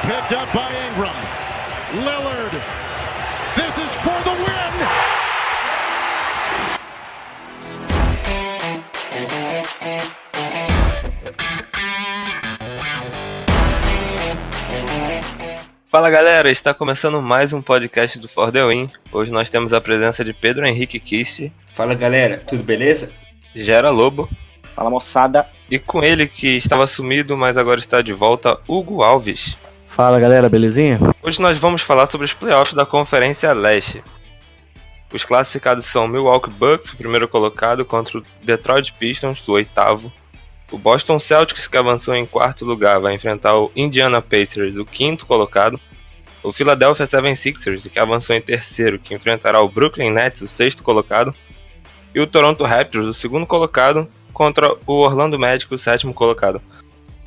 picked up by Ingram. Lillard. This is for the win. Fala galera, está começando mais um podcast do For The Win. Hoje nós temos a presença de Pedro Henrique Kist. Fala galera, tudo beleza? Gera Lobo. Fala moçada. E com ele que estava sumido, mas agora está de volta, Hugo Alves. Fala galera, belezinha? Hoje nós vamos falar sobre os playoffs da Conferência Leste. Os classificados são Milwaukee Bucks, o primeiro colocado, contra o Detroit Pistons, do oitavo. O Boston Celtics, que avançou em quarto lugar, vai enfrentar o Indiana Pacers, o quinto colocado. O Philadelphia 76ers, que avançou em terceiro, que enfrentará o Brooklyn Nets, o sexto colocado. E o Toronto Raptors, o segundo colocado, contra o Orlando Magic, o sétimo colocado.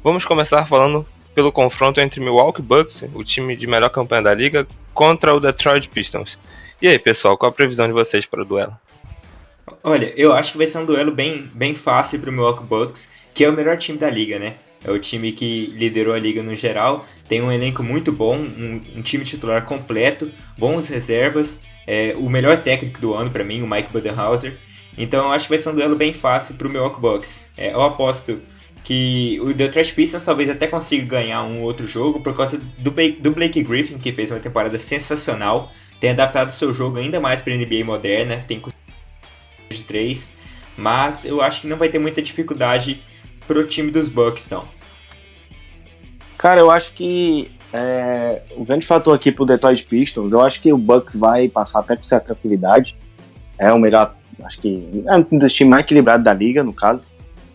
Vamos começar falando pelo confronto entre Milwaukee Bucks, o time de melhor campanha da liga, contra o Detroit Pistons. E aí, pessoal, qual a previsão de vocês para o duelo? Olha, eu acho que vai ser um duelo bem fácil para o Milwaukee Bucks, que é o melhor time da liga, né? É o time que liderou a liga no geral, tem um elenco muito bom, um time titular completo, bons reservas, o melhor técnico do ano para mim, o Mike Budenholzer. Então eu acho que vai ser um duelo bem fácil para o Milwaukee Bucks. Eu aposto que o Detroit Pistons talvez até consiga ganhar um outro jogo por causa do Blake Griffin, que fez uma temporada sensacional, tem adaptado seu jogo ainda mais para a NBA moderna, tem de 3, mas eu acho que não vai ter muita dificuldade pro time dos Bucks, não. Cara, eu acho que o grande fator aqui pro Detroit Pistons, eu acho que o Bucks vai passar até com certa tranquilidade. É o melhor, acho que é um dos times mais equilibrados da liga, no caso.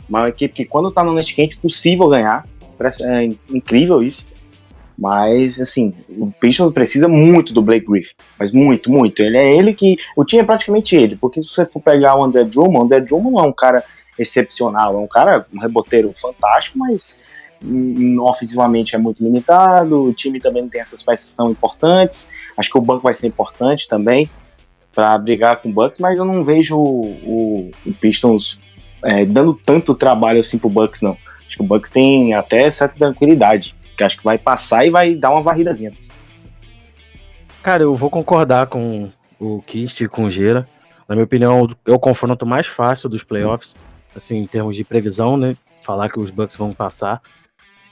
Uma equipe que quando tá no net quente é possível ganhar. É incrível isso. Mas, assim, o Pistons precisa muito do Blake Griffin. Mas muito, muito. O time é praticamente ele. Porque se você for pegar o Andre Drummond não é um cara excepcional, é um reboteiro fantástico, mas ofensivamente é muito limitado, o time também não tem essas peças tão importantes. Acho que o Bucks vai ser importante também para brigar com o Bucks, mas eu não vejo o Pistons dando tanto trabalho assim pro Bucks, não. Acho que o Bucks tem até certa tranquilidade, que acho que vai passar e vai dar uma varridazinha. Cara, eu vou concordar com o Kist e com o Gera. Na minha opinião, é o confronto mais fácil dos playoffs, assim, em termos de previsão, né? Falar que os Bucks vão passar.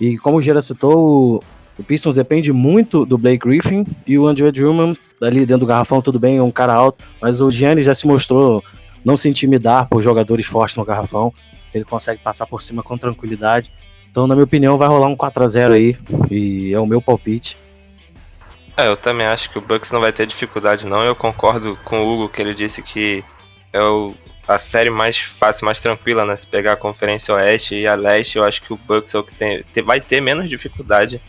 E como o Gera citou, o Pistons depende muito do Blake Griffin e o Andre Drummond, ali dentro do garrafão, tudo bem, é um cara alto, mas o Giannis já se mostrou não se intimidar por jogadores fortes no garrafão. Ele consegue passar por cima com tranquilidade. Então, na minha opinião, vai rolar um 4-0 aí, e é o meu palpite. Eu também acho que o Bucks não vai ter dificuldade não. Eu concordo com o Hugo, que ele disse que é a série mais fácil, mais tranquila, né? Se pegar a Conferência Oeste e a Leste, eu acho que o Bucks é o que vai ter menos dificuldade,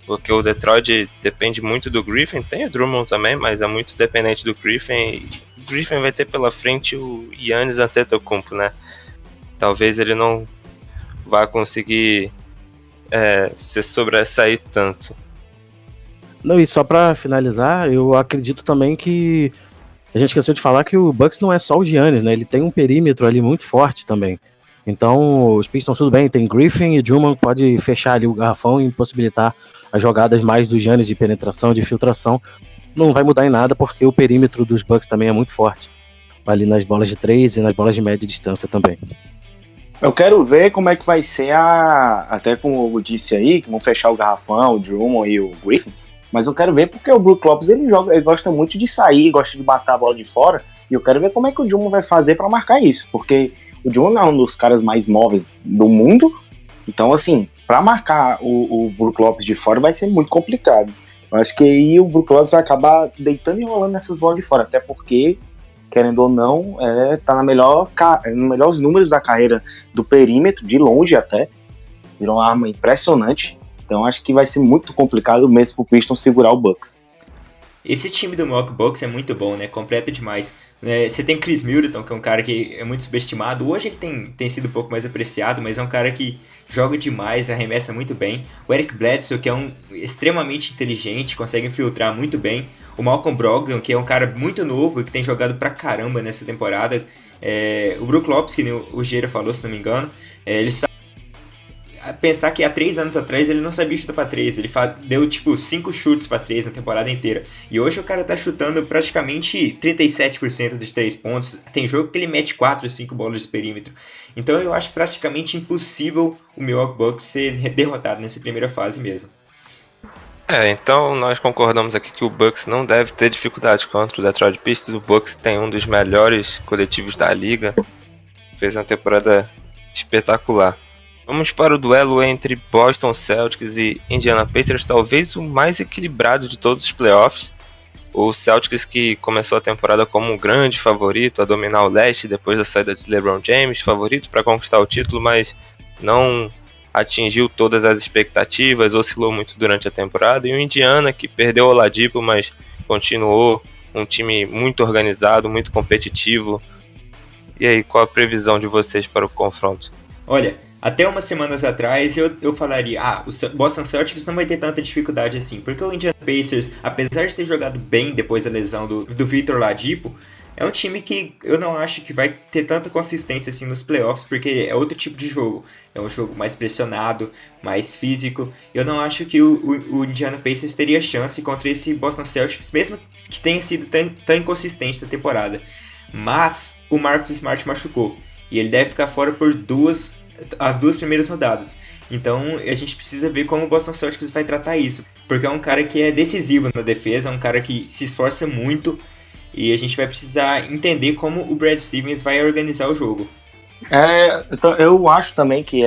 porque o Detroit depende muito do Griffin, tem o Drummond também, mas é muito dependente do Griffin, e o Griffin vai ter pela frente o Giannis Antetokounmpo, né? Talvez ele não vá conseguir se sobressair tanto. Não, e só pra finalizar, eu acredito também que a gente esqueceu de falar que o Bucks não é só o Giannis, né? Ele tem um perímetro ali muito forte também. Então, os Pistons tudo bem, tem Griffin e Drummond, pode fechar ali o garrafão e impossibilitar as jogadas mais do Giannis de penetração, de filtração. Não vai mudar em nada, porque o perímetro dos Bucks também é muito forte. Ali nas bolas de 3 e nas bolas de média distância também. Eu quero ver como é que vai ser até como eu disse aí, que vão fechar o garrafão, o Drummond e o Griffin. Mas eu quero ver porque o Brook Lopes ele gosta muito de sair, gosta de matar a bola de fora. E eu quero ver como é que o Drummond vai fazer para marcar isso. Porque o Drummond é um dos caras mais móveis do mundo. Então, assim, para marcar o Brook Lopes de fora vai ser muito complicado. Eu acho que aí o Brook Lopes vai acabar deitando e rolando nessas bolas de fora. Até porque, querendo ou não, tá nos melhores números da carreira do perímetro, de longe até. Virou uma arma impressionante. Então acho que vai ser muito complicado mesmo pro Pistons segurar o Bucks. Esse time do Milwaukee Bucks é muito bom, né? Completo demais. Você tem Chris Middleton, que é um cara que é muito subestimado. Hoje ele tem sido um pouco mais apreciado, mas é um cara que joga demais, arremessa muito bem. O Eric Bledsoe, que é um extremamente inteligente, consegue infiltrar muito bem. O Malcolm Brogdon, que é um cara muito novo e que tem jogado pra caramba nessa temporada. O Brook Lopes, que o Gera falou, se não me engano, ele sabe pensar que há 3 anos atrás ele não sabia chutar pra 3. Ele deu tipo 5 chutes pra 3 na temporada inteira. E hoje o cara tá chutando praticamente 37% dos 3 pontos. Tem jogo que ele mete 4 ou 5 bolas de perímetro. Então eu acho praticamente impossível o Milwaukee Bucks ser derrotado nessa primeira fase mesmo. Então nós concordamos aqui que o Bucks não deve ter dificuldade contra o Detroit Pistons. O Bucks tem um dos melhores coletivos da liga. Fez uma temporada espetacular. Vamos para o duelo entre Boston Celtics e Indiana Pacers, talvez o mais equilibrado de todos os playoffs. O Celtics, que começou a temporada como um grande favorito a dominar o leste depois da saída de LeBron James, favorito para conquistar o título, mas não atingiu todas as expectativas, oscilou muito durante a temporada. E o Indiana, que perdeu o Oladipo, mas continuou um time muito organizado, muito competitivo. E aí, qual a previsão de vocês para o confronto? Olha, até umas semanas atrás eu falaria, o Boston Celtics não vai ter tanta dificuldade assim, porque o Indiana Pacers, apesar de ter jogado bem depois da lesão do Victor Oladipo, é um time que eu não acho que vai ter tanta consistência assim nos playoffs, porque é outro tipo de jogo. É um jogo mais pressionado, mais físico. Eu não acho que o Indiana Pacers teria chance contra esse Boston Celtics, mesmo que tenha sido tão inconsistente na temporada. Mas o Marcus Smart machucou, e ele deve ficar fora por as duas primeiras rodadas. Então a gente precisa ver como o Boston Celtics vai tratar isso, porque é um cara que é decisivo na defesa, é um cara que se esforça muito, e a gente vai precisar entender como o Brad Stevens vai organizar o jogo. Então, eu acho também que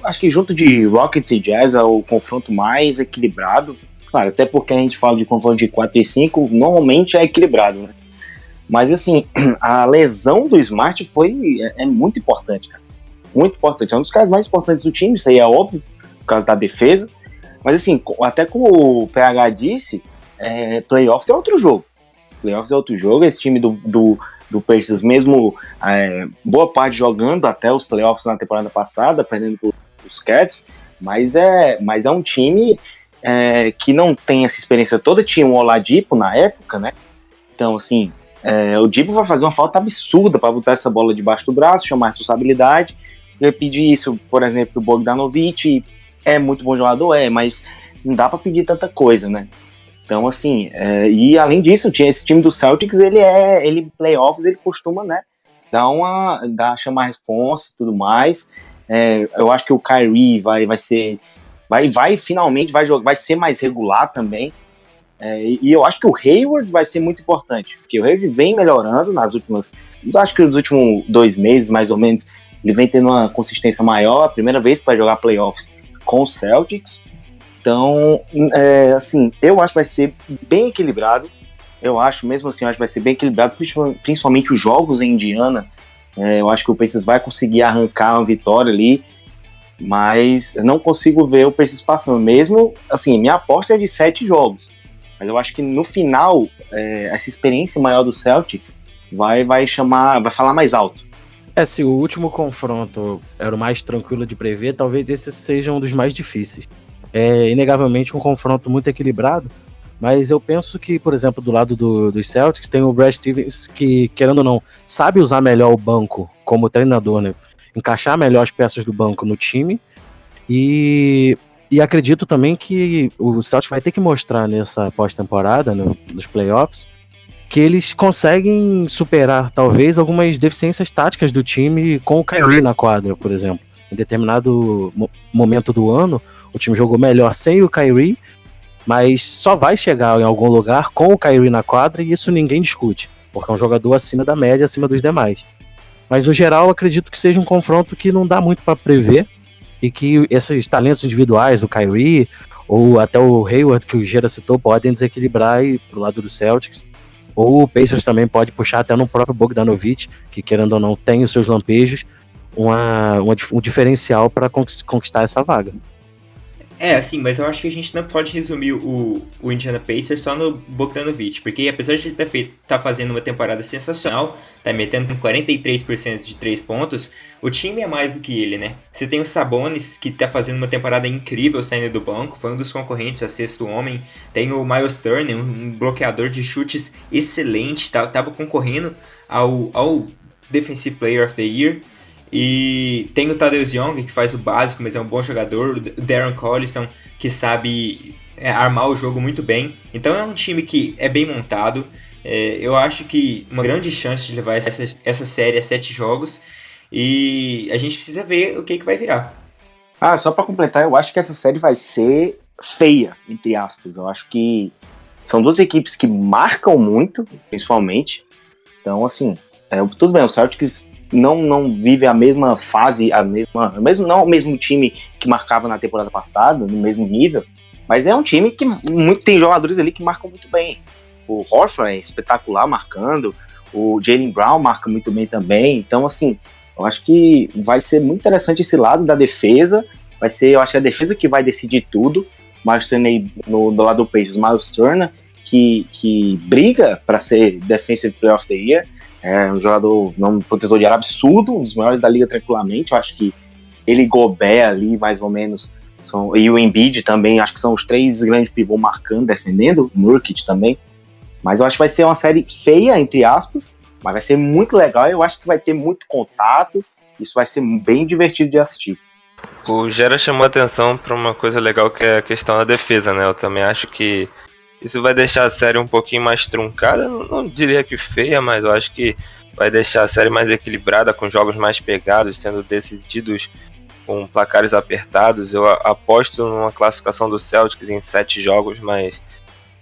acho que junto de Rockets e Jazz é o confronto mais equilibrado. Claro, até porque a gente fala de confronto de 4 e 5, normalmente é equilibrado, né? Mas assim, a lesão do Smart é muito importante, cara. Muito importante. É um dos caras mais importantes do time, isso aí é óbvio, por causa da defesa. Mas assim, até como o PH disse, playoffs é outro jogo. Playoffs é outro jogo. Esse time do Pacers, mesmo boa parte jogando até os playoffs na temporada passada, perdendo os Cavs, mas é um time que não tem essa experiência toda. Tinha um Oladipo na época, né? Então, assim, o Dipo vai fazer uma falta absurda para botar essa bola debaixo do braço, chamar a responsabilidade. Eu pedi isso, por exemplo, do Bogdanovic. É muito bom jogador, mas não dá para pedir tanta coisa, né? Então, assim, e além disso, esse time do Celtics, ele playoffs, ele costuma, né, chamar a responsa e tudo mais. Eu acho que o Kyrie finalmente vai ser mais regular também. E eu acho que o Hayward vai ser muito importante, porque o Hayward vem melhorando acho que nos últimos 2 meses, mais ou menos, ele vem tendo uma consistência maior, a primeira vez que vai jogar playoffs com o Celtics. Então, assim, eu acho que vai ser bem equilibrado. Mesmo assim, eu acho que vai ser bem equilibrado, principalmente os jogos em Indiana. Eu acho que o Pacers vai conseguir arrancar uma vitória ali, mas eu não consigo ver o Pacers passando. Mesmo, assim, minha aposta é de 7 jogos. Mas eu acho que no final, essa experiência maior do Celtics vai falar mais alto. Se o último confronto era o mais tranquilo de prever, talvez esse seja um dos mais difíceis. É inegavelmente um confronto muito equilibrado, mas eu penso que, por exemplo, do lado dos Celtics, tem o Brad Stevens que, querendo ou não, sabe usar melhor o banco como treinador, né? Encaixar melhor as peças do banco no time, e acredito também que o Celtics vai ter que mostrar nessa pós-temporada, nos playoffs, que eles conseguem superar, talvez, algumas deficiências táticas do time com o Kyrie na quadra, por exemplo. Em determinado momento do ano, o time jogou melhor sem o Kyrie, mas só vai chegar em algum lugar com o Kyrie na quadra, e isso ninguém discute, porque é um jogador acima da média, acima dos demais. Mas no geral, acredito que seja um confronto que não dá muito para prever, e que esses talentos individuais, o Kyrie, ou até o Hayward, que o Gera citou, podem desequilibrar e pro lado do Celtics. Ou o Pacers também pode puxar até no próprio Bogdanovic, que, querendo ou não, tem os seus lampejos, um diferencial para conquistar essa vaga. Assim, mas eu acho que a gente não pode resumir o Indiana Pacers só no Bogdanovic, porque apesar de ele tá fazendo uma temporada sensacional, tá metendo com 43% de 3 pontos, o time é mais do que ele, né? Você tem o Sabonis, que tá fazendo uma temporada incrível saindo do banco, foi um dos concorrentes a sexto homem, tem o Miles Turner, um bloqueador de chutes excelente, tava concorrendo ao Defensive Player of the Year. E tem o Thaddeus Young, que faz o básico, mas é um bom jogador. O Darren Collison, que sabe armar o jogo muito bem. Então é um time que é bem montado. Eu acho que uma grande chance de levar essa série a 7 jogos. E a gente precisa ver o que vai virar. Só pra completar, eu acho que essa série vai ser feia, entre aspas. Eu acho que são duas equipes que marcam muito, principalmente. Então, assim, tudo bem, o Celtics não vive a mesma fase, não o mesmo time que marcava na temporada passada, no mesmo nível, mas é um time que tem jogadores ali que marcam muito bem. O Horford é espetacular marcando, o Jaylen Brown marca muito bem também. Então, assim, eu acho que vai ser muito interessante esse lado da defesa. Eu acho que a defesa que vai decidir tudo. Miles Turner do lado do Pacers, Miles Turner, que briga para ser Defensive Player of the Year. É um jogador, um protetor de área absurdo, um dos maiores da liga tranquilamente. Eu acho que ele e Gobert ali, mais ou menos, e o Embiid também, acho que são os 3 grandes pivôs marcando, defendendo, o Nurkic também. Mas eu acho que vai ser uma série feia, entre aspas, mas vai ser muito legal. Eu acho que vai ter muito contato, isso vai ser bem divertido de assistir. O Gera chamou atenção para uma coisa legal, que é a questão da defesa, né? Eu também acho que isso vai deixar a série um pouquinho mais truncada, não diria que feia, mas eu acho que vai deixar a série mais equilibrada, com jogos mais pegados, sendo decididos com placares apertados. Eu aposto numa classificação do Celtics em 7 jogos, mas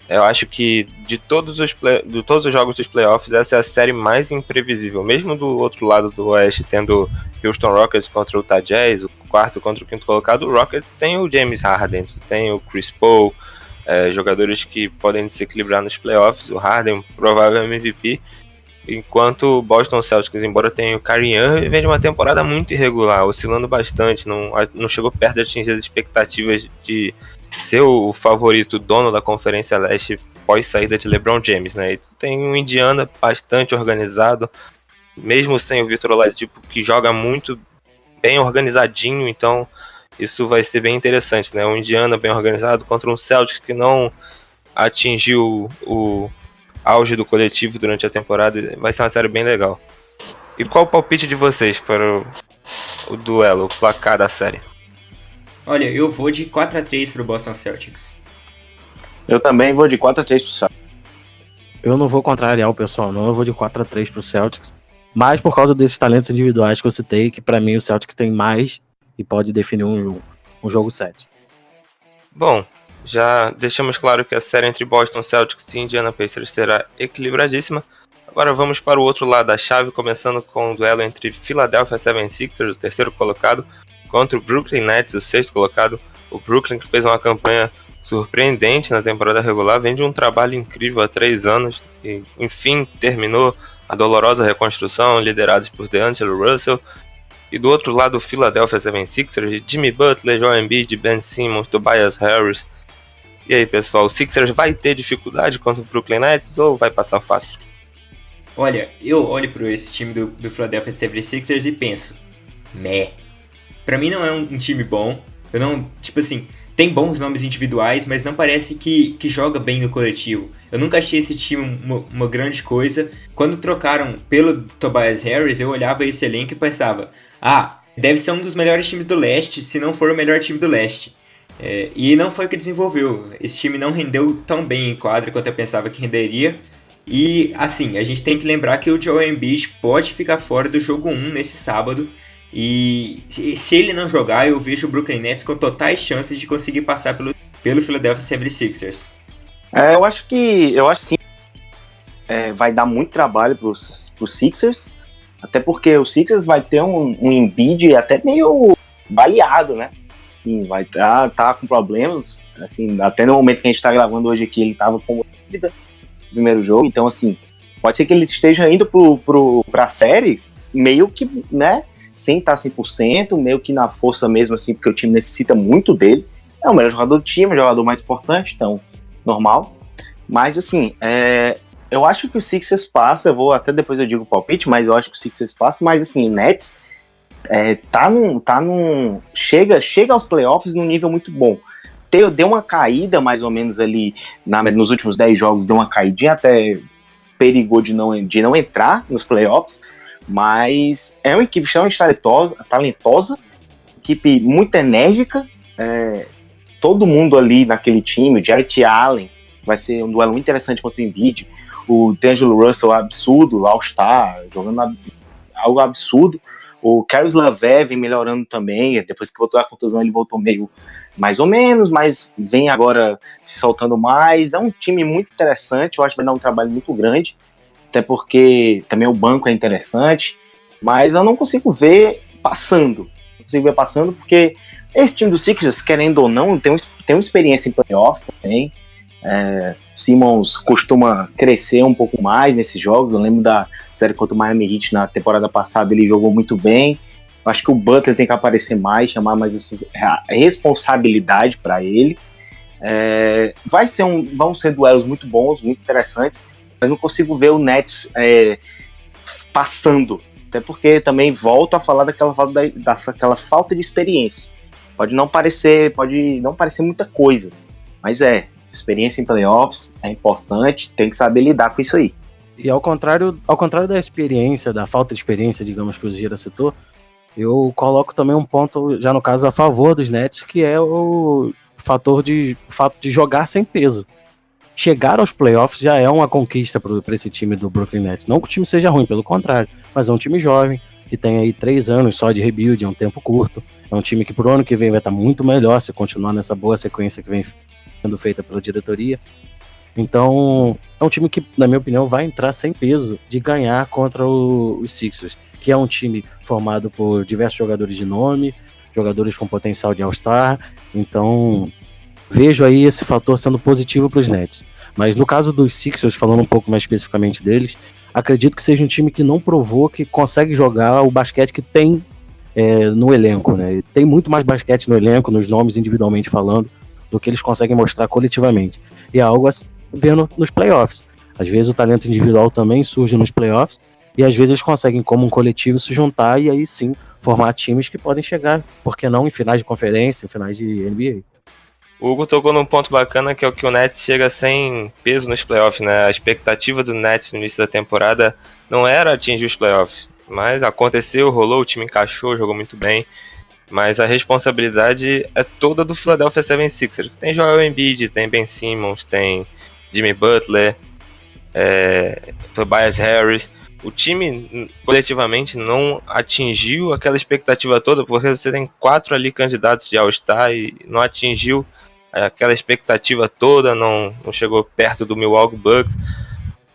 eu acho que de todos os jogos dos playoffs, essa é a série mais imprevisível. Mesmo do outro lado do Oeste, tendo Houston Rockets contra o Utah Jazz, o quarto contra o quinto colocado, o Rockets tem o James Harden, tem o Chris Paul, jogadores que podem se equilibrar nos playoffs. O Harden, provável MVP, enquanto o Boston Celtics, embora tenha o Kyrie Irving, vem de uma temporada muito irregular, oscilando bastante, não chegou perto de atingir as expectativas de ser o favorito, dono da Conferência Leste pós saída de LeBron James, né? E tem um Indiana bastante organizado, mesmo sem o Victor Oladipo, que joga muito bem organizadinho. Então isso vai ser bem interessante, né? Um Indiana bem organizado contra um Celtics que não atingiu o auge do coletivo durante a temporada. Vai ser uma série bem legal. E qual o palpite de vocês para o duelo, o placar da série? Olha, eu vou de 4-3 pro Boston Celtics. Eu também vou de 4-3 pro Celtics. Eu não vou contrariar o pessoal, não. Eu vou de 4-3 pro Celtics. Mas por causa desses talentos individuais que eu citei, que pra mim o Celtics tem mais e pode definir um jogo 7. Bom, já deixamos claro que a série entre Boston Celtics e Indiana Pacers será equilibradíssima. Agora vamos para o outro lado da chave, começando com o duelo entre Philadelphia 76ers, o terceiro colocado, contra o Brooklyn Nets, o sexto colocado. O Brooklyn, que fez uma campanha surpreendente na temporada regular, vem de um trabalho incrível há 3 anos e, enfim, terminou a dolorosa reconstrução, liderados por DeAngelo Russell. E do outro lado, o Philadelphia 76ers, Jimmy Butler, Joel Embiid, Ben Simmons, Tobias Harris. E aí, pessoal, o Sixers vai ter dificuldade contra o Brooklyn Nets ou vai passar fácil? Olha, eu olho para esse time do Philadelphia 76ers e penso, pra mim não é um time bom. Eu não, tipo assim, tem bons nomes individuais, mas não parece que joga bem no coletivo. Eu nunca achei esse time uma grande coisa. Quando trocaram pelo Tobias Harris, eu olhava esse elenco e pensava, deve ser um dos melhores times do leste, se não for o melhor time do leste. E não foi o que desenvolveu. Esse time não rendeu tão bem em quadra quanto eu pensava que renderia. E assim, a gente tem que lembrar que o Joel Embiid pode ficar fora do jogo 1 nesse sábado. E se ele não jogar, eu vejo o Brooklyn Nets com totais chances de conseguir passar pelo Philadelphia 76ers. Eu acho sim. Vai dar muito trabalho pros Sixers. Até porque o Sixers vai ter um Embiid até meio baleado, né? Sim, vai tá com problemas. Assim, até no momento que a gente tá gravando hoje aqui, ele tava com dúvida no primeiro jogo. Então, assim, pode ser que ele esteja indo pra série meio que, né? Sem estar 100%, meio que na força mesmo, assim, porque o time necessita muito dele. É o melhor jogador do time, o jogador mais importante, então, normal. Mas, assim, eu acho que o Sixers passa, depois eu digo o palpite, mas eu acho que o Sixers passa, mas, assim, o Nets chega aos playoffs num nível muito bom. Deu uma caída, mais ou menos, ali, nos últimos 10 jogos, deu uma caidinha, até perigou de não entrar nos playoffs. Mas é uma equipe extremamente talentosa, equipe muito enérgica. Todo mundo ali naquele time, o Jarrett Allen, vai ser um duelo muito interessante contra o Embiid. O D'Angelo Russell, absurdo, All-Star, jogando algo absurdo. O Caris LeVert vem melhorando também. Depois que voltou a contusão, ele voltou meio mais ou menos, mas vem agora se soltando mais. É um time muito interessante. Eu acho que vai dar um trabalho muito grande, até porque também o banco é interessante. Mas eu não consigo ver passando. Não consigo ver passando porque esse time do Sixers, querendo ou não, tem uma experiência em playoffs também. Simmons costuma crescer um pouco mais nesses jogos. Eu lembro da série contra o Miami Heat na temporada passada, ele jogou muito bem. Eu acho que o Butler tem que aparecer mais, chamar mais responsabilidade para ele. Vão ser duelos muito bons, muito interessantes, mas não consigo ver o Nets passando. Até porque também volto a falar daquela falta de experiência. Pode não parecer muita coisa, mas experiência em playoffs é importante, tem que saber lidar com isso aí. E ao contrário da experiência, da falta de experiência, digamos, que o Gira citou, eu coloco também um ponto, já no caso, a favor dos Nets, que é o fato de jogar sem peso. Chegar aos playoffs já é uma conquista para esse time do Brooklyn Nets. Não que o time seja ruim, pelo contrário, mas é um time jovem, que tem aí 3 anos só de rebuild, é um tempo curto. É um time que pro ano que vem vai estar muito melhor se continuar nessa boa sequência que vem sendo feita pela diretoria. Então, é um time que, na minha opinião, vai entrar sem peso de ganhar contra os Sixers, que é um time formado por diversos jogadores de nome, jogadores com potencial de All-Star. Então, vejo aí esse fator sendo positivo para os Nets. Mas no caso dos Sixers, falando um pouco mais especificamente deles, acredito que seja um time que não provou que consegue jogar o basquete que tem no elenco, né? Tem muito mais basquete no elenco, nos nomes individualmente falando, do que eles conseguem mostrar coletivamente. E é algo a ver nos playoffs. Às vezes o talento individual também surge nos playoffs, e às vezes eles conseguem, como um coletivo, se juntar e aí sim formar times que podem chegar, por que não, em finais de conferência, em finais de NBA. O Hugo tocou num ponto bacana, que é o que o Nets chega sem peso nos playoffs, né? A expectativa do Nets no início da temporada não era atingir os playoffs, mas aconteceu, rolou, o time encaixou, jogou muito bem. Mas a responsabilidade é toda do Philadelphia 76ers. Tem Joel Embiid, tem Ben Simmons, tem Jimmy Butler, Tobias Harris. O time coletivamente não atingiu aquela expectativa toda, porque você tem 4 ali candidatos de All-Star e não atingiu aquela expectativa toda, não chegou perto do Milwaukee Bucks.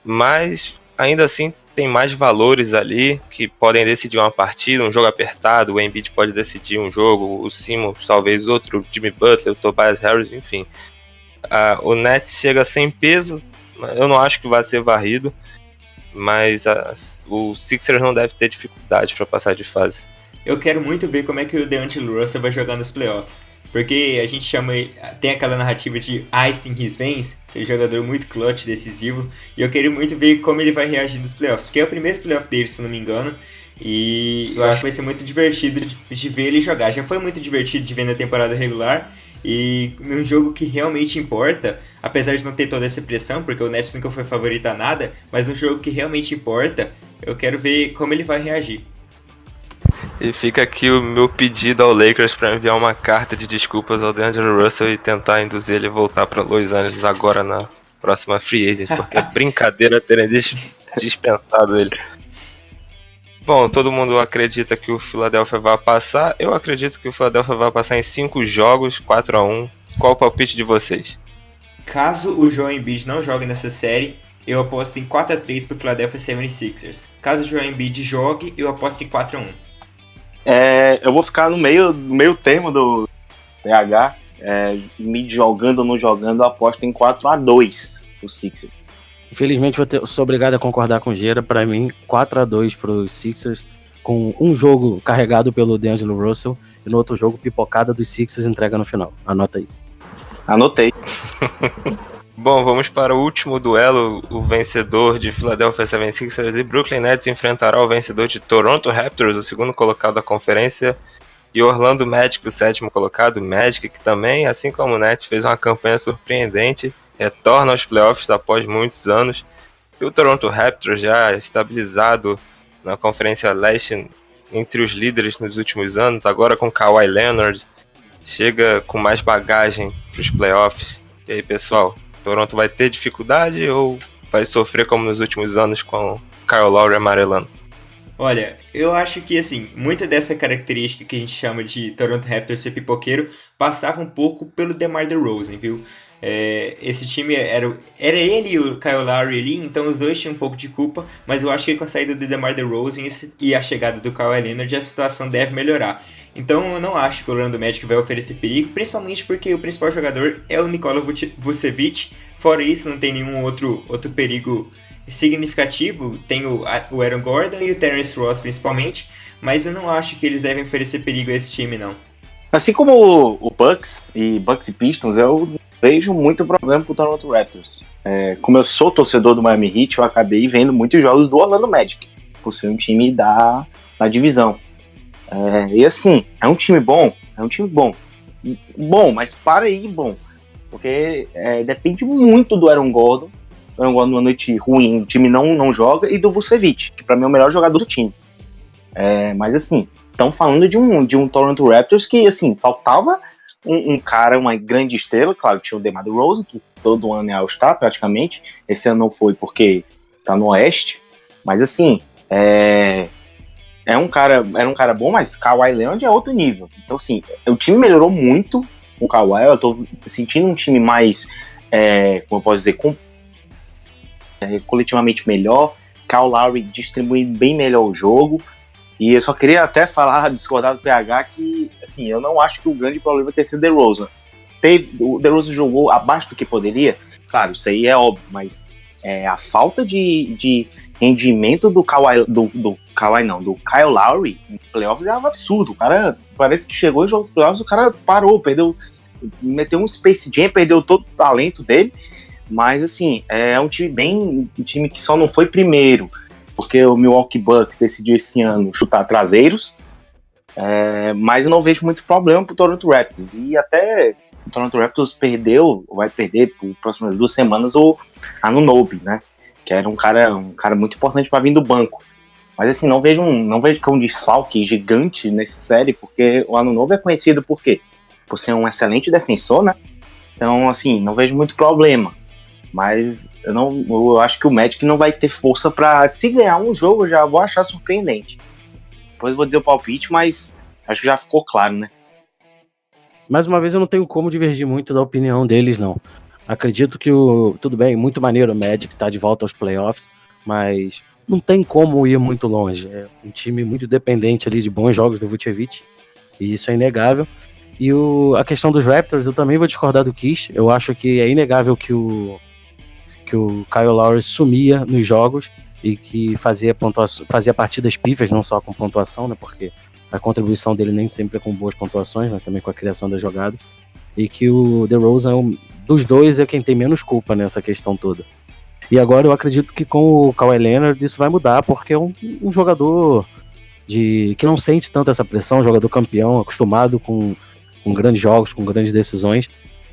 Mas ainda assim tem mais valores ali que podem decidir uma partida, um jogo apertado. O Embiid pode decidir um jogo, o Simmons talvez outro, o Jimmy Butler, o Tobias Harris, enfim. O Nets chega sem peso, eu não acho que vai ser varrido, mas o Sixers não deve ter dificuldade para passar de fase. Eu quero muito ver como é que o D'Angelo Russell vai jogar nos playoffs. Porque a gente tem aquela narrativa de ice in his veins, que é um jogador muito clutch, decisivo, e eu quero muito ver como ele vai reagir nos playoffs, porque é o primeiro playoff dele, se não me engano, e eu acho que vai ser muito divertido de ver ele jogar. Já foi muito divertido de ver na temporada regular, e num jogo que realmente importa, apesar de não ter toda essa pressão, porque o Nets nunca foi favorito a nada, mas num jogo que realmente importa, eu quero ver como ele vai reagir. E fica aqui o meu pedido ao Lakers para enviar uma carta de desculpas ao D'Angelo Russell e tentar induzir ele a voltar para Los Angeles agora na próxima free agent, porque é brincadeira terem dispensado ele. Bom, todo mundo acredita que o Philadelphia vai passar. Eu acredito que o Philadelphia vai passar em 5 jogos, 4-1. Qual o palpite de vocês? Caso o Joel Embiid não jogue nessa série, eu aposto em 4-3 pro Philadelphia 76ers. Caso o Joel Embiid jogue, eu aposto em 4-1. Eu vou ficar no meio termo do PH. Embiid jogando ou não jogando, eu aposto em 4-2 pro Sixers. Infelizmente sou obrigado a concordar com o Gera. Para mim, 4-2 pros Sixers, com um jogo carregado pelo D'Angelo Russell e no outro jogo pipocada dos Sixers entrega no final. Anota aí. Anotei. Bom, vamos para o último duelo. O vencedor de Philadelphia 76ers e Brooklyn Nets enfrentará o vencedor de Toronto Raptors, o segundo colocado da conferência, e Orlando Magic, o sétimo colocado. Magic, que também, assim como o Nets, fez uma campanha surpreendente, retorna aos playoffs após muitos anos. E o Toronto Raptors, já estabilizado na Conferência Leste entre os líderes nos últimos anos, agora com Kawhi Leonard, chega com mais bagagem para os playoffs. E aí, pessoal, Toronto vai ter dificuldade ou vai sofrer como nos últimos anos com Kyle Lowry amarelando? Olha, eu acho que, assim, muita dessa característica que a gente chama de Toronto Raptors ser pipoqueiro passava um pouco pelo DeMar DeRozan, viu? Esse time era ele e o Kyle Lowry ali, então os dois tinham um pouco de culpa, mas eu acho que com a saída do DeMar DeRozan e a chegada do Kawhi Leonard, a situação deve melhorar. Então eu não acho que o Orlando Magic vai oferecer perigo, principalmente porque o principal jogador é o Nikola Vucevic. Fora isso, não tem nenhum outro perigo significativo. Tem o Aaron Gordon e o Terrence Ross principalmente, mas eu não acho que eles devem oferecer perigo a esse time, não. Assim como o Bucks e Pistons, eu vejo muito problema com o Toronto Raptors. Como eu sou torcedor do Miami Heat, eu acabei vendo muitos jogos do Orlando Magic, por ser um time da divisão. E assim, é um time bom, mas para aí bom, porque depende muito do Aaron Gordon. O Aaron Gordon numa noite ruim, o time não joga, e do Vucevic, que pra mim é o melhor jogador do time. Mas assim, estão falando de um Toronto Raptors que, assim, faltava um cara, uma grande estrela. Claro, tinha o DeMar DeRozan, que todo ano é All-Star praticamente. Esse ano não foi porque tá no Oeste. Mas assim, era um cara bom, mas Kawhi Leonard é outro nível. Então assim, o time melhorou muito com o Kawhi. Eu tô sentindo um time mais, como eu posso dizer, coletivamente melhor. Kyle Lowry distribuindo bem melhor o jogo. E eu só queria até discordar do PH, que assim, eu não acho que o grande problema tenha sido o DeRozan. O DeRozan jogou abaixo do que poderia, claro, isso aí é óbvio, mas a falta de rendimento do Kyle Lowry em playoffs é um absurdo. O cara parece que chegou em jogos de playoffs, o cara parou, meteu um Space Jam, perdeu todo o talento dele. Mas assim, é um time que só não foi primeiro porque o Milwaukee Bucks decidiu esse ano chutar traseiros, mas eu não vejo muito problema pro Toronto Raptors. E até o Toronto Raptors vai perder por próximas 2 semanas o Anunoby, né? Que era um cara muito importante para vir do banco. Mas assim, não vejo que é um desfalque gigante nessa série, porque o Anunoby é conhecido por quê? Por ser um excelente defensor, né? Então, assim, não vejo muito problema. Mas eu acho que o Magic não vai ter força pra... Se ganhar um jogo, eu já vou achar surpreendente. Depois eu vou dizer o palpite, mas acho que já ficou claro, né? Mais uma vez, eu não tenho como divergir muito da opinião deles, não. Acredito que tudo bem, muito maneiro o Magic estar de volta aos playoffs, mas não tem como ir muito longe. É um time muito dependente ali de bons jogos do Vucevic, e isso é inegável. E a questão dos Raptors, eu também vou discordar do Kish. Eu acho que é inegável que o Kyle Lowry sumia nos jogos e que fazia partidas pífias, não só com pontuação, né, porque a contribuição dele nem sempre é com boas pontuações, mas também com a criação das jogadas, e que o DeRozan, dos dois, é quem tem menos culpa nessa questão toda. E agora eu acredito que com o Kawhi Leonard isso vai mudar, porque é um jogador que não sente tanto essa pressão, um jogador campeão, acostumado com grandes jogos, com grandes decisões.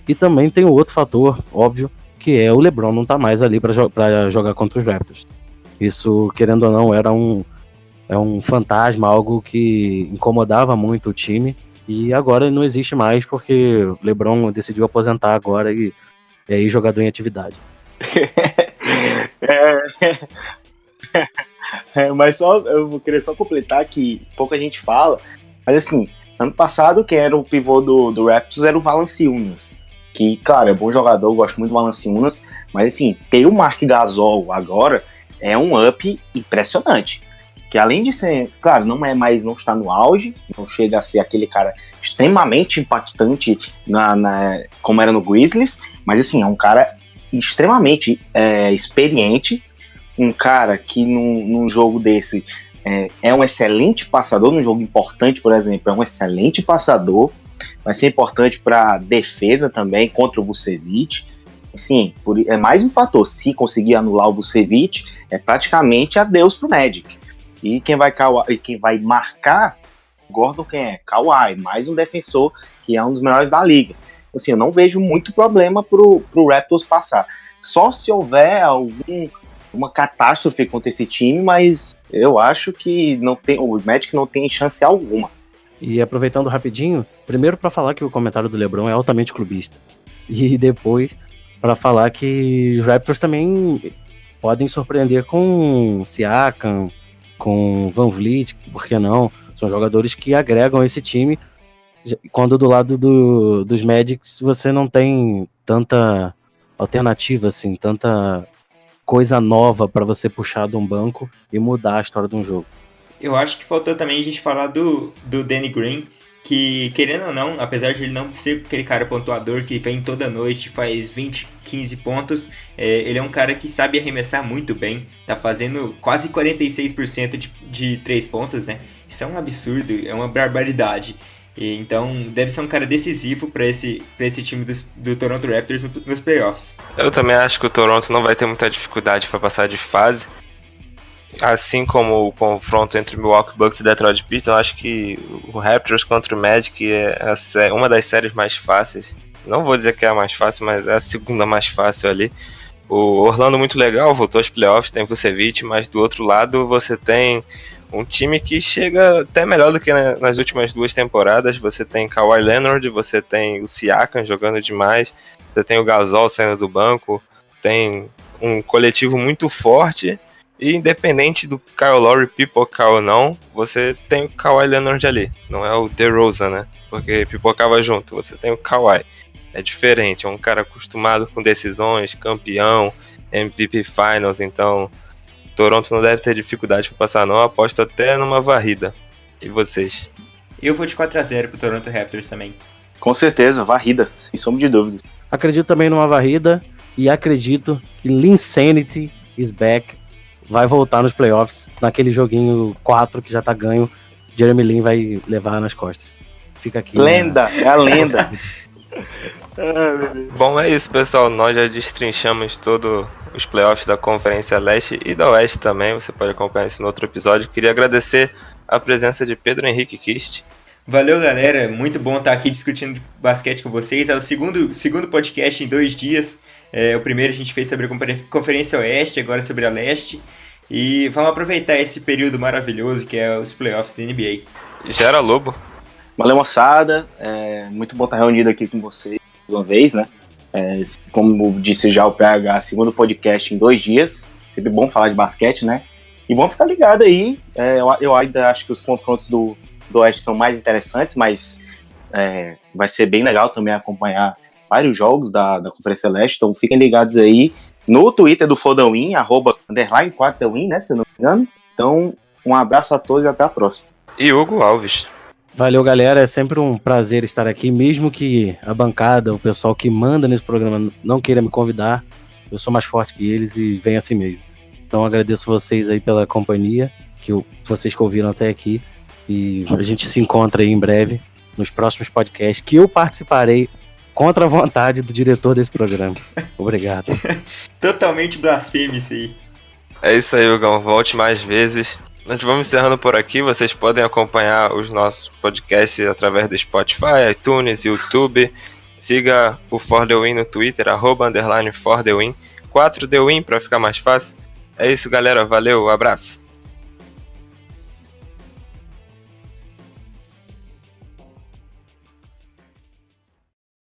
E também tem o outro fator, óbvio, que é o LeBron não tá mais ali para jogar contra os Raptors. Isso, querendo ou não, era um fantasma, algo que incomodava muito o time, e agora não existe mais, porque o LeBron decidiu aposentar agora e aí jogador em atividade. Mas eu vou querer só completar que pouca gente fala, mas assim, ano passado quem era o pivô do Raptors era o Valanciunas, que, claro, é bom jogador, eu gosto muito do Valanciunas, mas assim, ter o Marc Gasol agora é um up impressionante, que além de ser, claro, não está no auge, não chega a ser aquele cara extremamente impactante como era no Grizzlies, mas assim, é um cara extremamente experiente, um cara que num jogo desse é um excelente passador, num jogo importante, por exemplo, é um excelente passador, vai ser importante para defesa também contra o Vucevic. Sim, é mais um fator. Se conseguir anular o Vucevic, é praticamente adeus pro Magic. E quem vai marcar Gordon, quem é? Kawhi, mais um defensor que é um dos melhores da liga. Assim, eu não vejo muito problema pro Raptors passar. Só se houver uma catástrofe contra esse time, mas eu acho que o Magic não tem chance alguma. E aproveitando rapidinho, primeiro para falar que o comentário do LeBron é altamente clubista. E depois para falar que os Raptors também podem surpreender com Siakam, com Van Vliet, por que não? São jogadores que agregam esse time, quando do lado dos Magics você não tem tanta alternativa, assim, tanta coisa nova para você puxar de um banco e mudar a história de um jogo. Eu acho que faltou também a gente falar do Danny Green, que, querendo ou não, apesar de ele não ser aquele cara pontuador que vem toda noite, faz 20, 15 pontos, ele é um cara que sabe arremessar muito bem, tá fazendo quase 46% de 3 pontos, né? Isso é um absurdo, é uma barbaridade. Então deve ser um cara decisivo para esse time do Toronto Raptors nos playoffs. Eu também acho que o Toronto não vai ter muita dificuldade para passar de fase. Assim como o confronto entre Milwaukee Bucks e Detroit Pistons, eu acho que o Raptors contra o Magic é uma das séries mais fáceis. Não vou dizer que é a mais fácil, mas é a segunda mais fácil ali. O Orlando muito legal, voltou aos playoffs, tem Vucevic, mas do outro lado você tem um time que chega até melhor do que nas últimas 2 temporadas. Você tem Kawhi Leonard, você tem o Siakam jogando demais, você tem o Gasol saindo do banco, tem um coletivo muito forte. E independente do Kyle Lowry pipocar ou não, você tem o Kawhi Leonard ali. Não é o DeRozan, né? Porque pipocava junto. Você tem o Kawhi. É diferente. É um cara acostumado com decisões, campeão, MVP Finals. Então, Toronto não deve ter dificuldade para passar, não. Eu aposto até numa varrida. E vocês? Eu vou de 4-0 pro Toronto Raptors também. Com certeza, varrida, sem sombra de dúvidas. Acredito também numa varrida e acredito que Linsanity is back. Vai voltar nos playoffs, naquele joguinho 4 que já tá ganho, Jeremy Lin vai levar nas costas. Fica aqui. Lenda, é a lenda. Bom, é isso, pessoal. Nós já destrinchamos todos os playoffs da Conferência Leste e da Oeste também. Você pode acompanhar isso no outro episódio. Queria agradecer a presença de Pedro Henrique Kist. Valeu, galera. Muito bom estar aqui discutindo basquete com vocês. É o segundo podcast em 2 dias. O primeiro a gente fez sobre a Conferência Oeste, agora sobre a Leste. E vamos aproveitar esse período maravilhoso que é os playoffs da NBA. Gera Lobo. Valeu, moçada. Muito bom estar reunido aqui com vocês uma vez, né? Como disse já o PH, segundo podcast em 2 dias. Sempre bom falar de basquete, né? E vamos ficar ligado aí. Eu ainda acho que os confrontos do Oeste são mais interessantes, mas vai ser bem legal também acompanhar vários jogos da Conferência Leste. Então fiquem ligados aí no Twitter do Fodawin, @_4Dawin, né? Se eu não me engano. Então, um abraço a todos e até a próxima. E Hugo Alves. Valeu, galera. É sempre um prazer estar aqui, mesmo que a bancada, o pessoal que manda nesse programa não queira me convidar. Eu sou mais forte que eles e venho assim mesmo. Então agradeço vocês aí pela companhia, vocês que ouviram até aqui. E a gente se encontra aí em breve nos próximos podcasts que eu participarei contra a vontade do diretor desse programa. Obrigado. Totalmente blasfêmio isso aí. É isso aí, Hugão. Volte mais vezes. Nós vamos encerrando por aqui. Vocês podem acompanhar os nossos podcasts através do Spotify, iTunes, YouTube. Siga o For The Win no Twitter, @_For The Win. 4The Win para ficar mais fácil. É isso, galera. Valeu, abraço.